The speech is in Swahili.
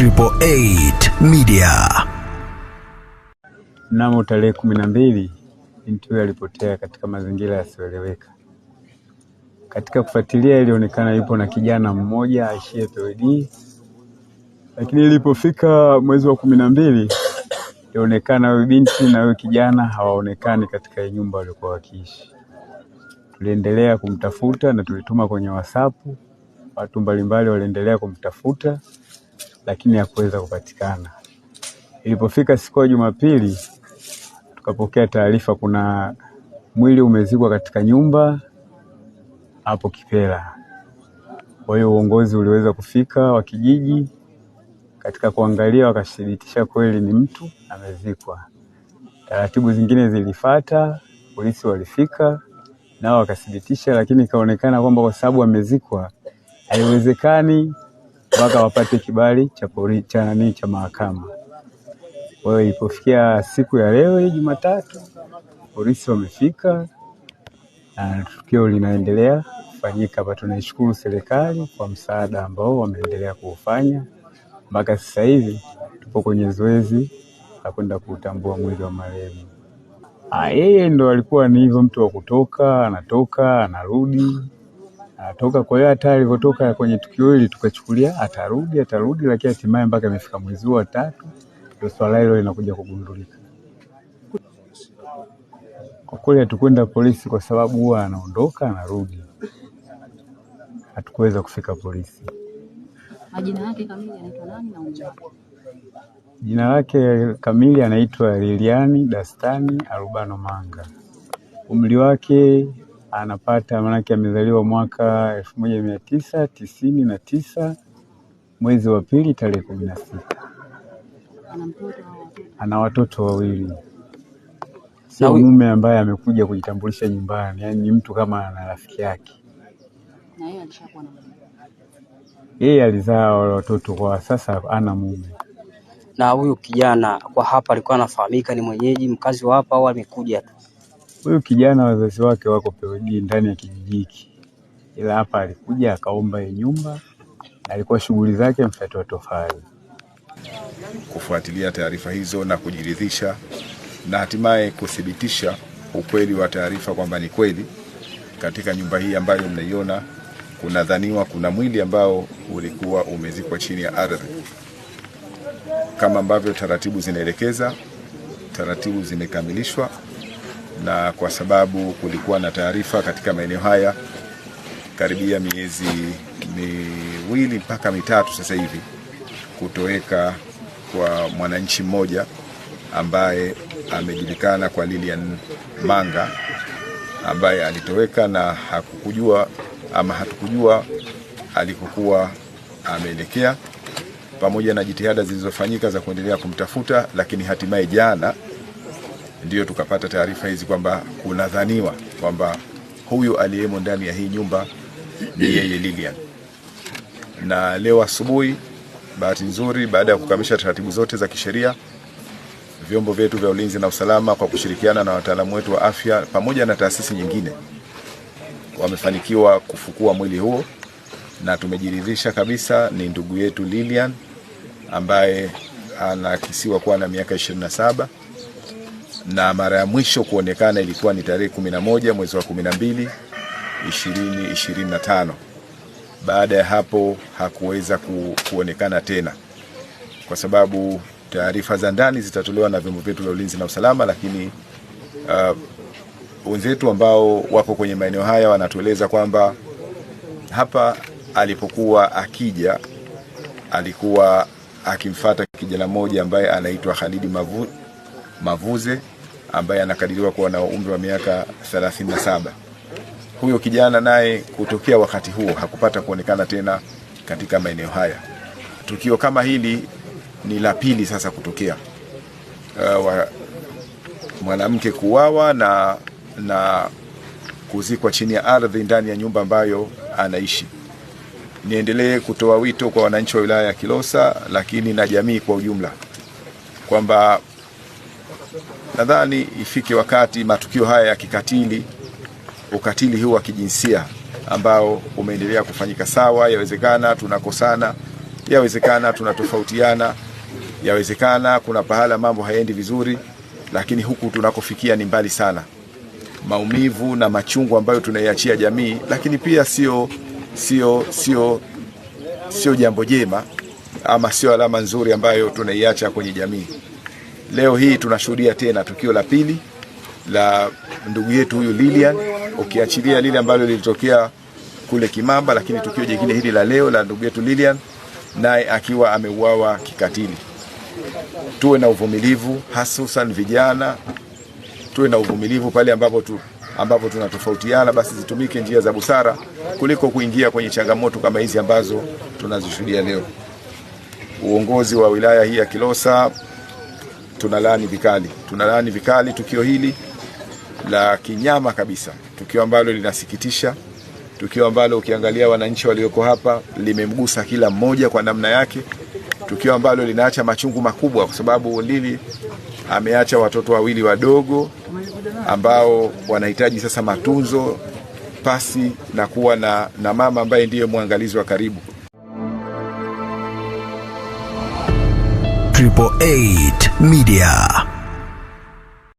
888 Media. Mnamo tarehe 12 binti huyo alipotea katika mazingira yasiyoeleweka. Katika kufuatilia ilionekana yupo na kijana mmoja aishie POD, lakini ilipofika mwezi wa 12 ilionekana huyo binti na huyo kijana hawaonekani katika nyumba walikuwa wakiishi. Tuliendelea kumtafuta na tulituma kwenye WhatsApp, watu mbalimbali waliendelea kumtafuta lakini hakuweza kupatikana. Ilipofika siku ya Jumapili tukapokea taarifa kuna mwili umezikwa katika nyumba hapo Kipela. Kwa hiyo uongozi uliweza kufika wa kijiji, katika kuangalia wakathibitisha kweli ni mtu amezikwa. Taratibu zingine zilifuata, polisi walifika nao wakathibitisha, lakini ikaonekana kwamba kwa sababu amezikwa haiwezekani mpaka wapate kibali cha mahakama. Kwa hiyo ilipofikia siku ya leo Jumatatu, polisi wamefika na tukio linaendelea kufanyika hapa. Tunaishukuru serikali kwa msaada ambao wameendelea kuufanya. Mpaka sasa hivi tupo kwenye zoezi la kwenda kutambua mwili wa marehemu. Yeye ndo alikuwa ni hivyo, mtu wa kutoka, anatoka, anarudi, anatoka. Kwa hiyo hata alipotoka kwenye tukio hili tukachukulia atarudi, lakini hatimaye mpaka imefika mwezi wa 3 ndio swala hilo linakuja kugundulika. Kwa kweli hatukwenda polisi kwa sababu huwa anaondoka anarudi. Hatukuweza kufika polisi. Majina yake kamili anaitwa nani na umri wake? Jina lake kamili anaitwa Lilian Dastani Arubano Manga. Umri wake anapata, manake amezaliwa mwaka 1999 mwezi wa 2 tarehe 16. Ana watoto wawili. Sio mume ambaye amekuja kujitambulisha nyumbani, yani ni mtu kama ana rafiki yake. Na yeye alishakuwa na mume. Yeye alizaa watoto, kwa sasa ana mume. Na huyu kijana kwa hapa alikuwa anafahamika ni mwenyeji mkazi wa hapa au amekuja tu? Huyu kijana wazazi wake wako POD ndani ya kijiji hiki, ila hapa alikuja akaomba nyumba na alikuwa shughuli zake mfyatua tofali. Kufuatilia taarifa hizo na kujiridhisha na hatimaye kuthibitisha ukweli wa taarifa kwamba ni kweli katika nyumba hii ambayo mnaiona kunadhaniwa kuna mwili ambao ulikuwa umezikwa chini ya ardhi. Kama ambavyo taratibu zinaelekeza, taratibu zimekamilishwa, na kwa sababu kulikuwa na taarifa katika maeneo haya karibia miezi 2 mpaka 3 sasa hivi kutoweka kwa mwananchi mmoja ambaye amejulikana kwa Lilian Manga, ambaye alitoweka na hatukujua alikokuwa ameelekea, pamoja na jitihada zilizofanyika za kuendelea kumtafuta. Lakini hatimaye jana ndio tukapata taarifa hizi kwamba kunadhaniwa kwamba huyu aliyemo ndani ya hii nyumba ni yeye Lilian. Na leo asubuhi, bahati nzuri, baada ya kukamilisha taratibu zote za kisheria, vyombo vyetu vya ulinzi na usalama kwa kushirikiana na wataalamu wetu wa afya pamoja na taasisi nyingine wamefanikiwa kufukua mwili huo, na tumejiridhisha kabisa ni ndugu yetu Lilian ambaye anakisiwa kuwa na miaka 27, na mara ya mwisho kuonekana ilikuwa ni tarehe 11 mwezi wa 12 2025. Baada ya hapo hakuweza kuonekana tena, kwa sababu taarifa za ndani zitatolewa na vyombo vyetu vya ulinzi na usalama. Lakini wenzetu ambao wako kwenye maeneo haya wanatueleza kwamba hapa alipokuwa akija alikuwa akimfuata kijana mmoja ambaye anaitwa Khalidi Mavuze, ambaye anakadiriwa kuwa na umri wa miaka 37. Huyo kijana naye kutokea wakati huo hakupata kuonekana tena katika maeneo haya. Tukio kama hili ni la pili sasa kutokea, mwanamke kuuawa na kuzikwa chini ya ardhi ndani ya nyumba ambayo anaishi. Niendelee kutoa wito kwa wananchi wa wilaya ya Kilosa, lakini na jamii kwa ujumla, kwamba nadhani ifike wakati matukio haya ya kikatili, ukatili huu wa kijinsia ambao umeendelea kufanyika, sawa, yawezekana tunakosana, Yawezekana tunatofautiana, yawezekana kuna pahala mambo hayaendi vizuri, lakini huku tunakofikia ni mbali sana. Maumivu na machungu ambayo tunaiachia jamii, lakini pia sio jambo jema ama sio alama nzuri ambayo tunaiacha kwenye jamii. Leo hii tunashuhudia tena tukio la pili la ndugu yetu huyu Lilian, ukiachilia lile ambalo lilitokea kule Kimamba, lakini tukio jingine hili la leo la ndugu yetu Lilian naye akiwa ameuawa kikatili. Tuwe na uvumilivu, hususan vijana, tuwe na uvumilivu pale ambapo tunatofautiana, basi zitumike njia za busara kuliko kuingia kwenye changamoto kama hizi ambazo tunazishuhudia leo. Uongozi wa wilaya hii ya Kilosa tunalaani vikali tukio hili la kinyama kabisa, tukio ambalo linasikitisha, tukio ambalo ukiangalia wananchi walioko hapa limemgusa kila mmoja kwa namna yake, tukio ambalo linaacha machungu makubwa, kwa sababu Lili ameacha watoto wawili wadogo ambao wanahitaji sasa matunzo pasi na kuwa na mama ambaye ndiye mwangalizi wa karibu. 888 Media.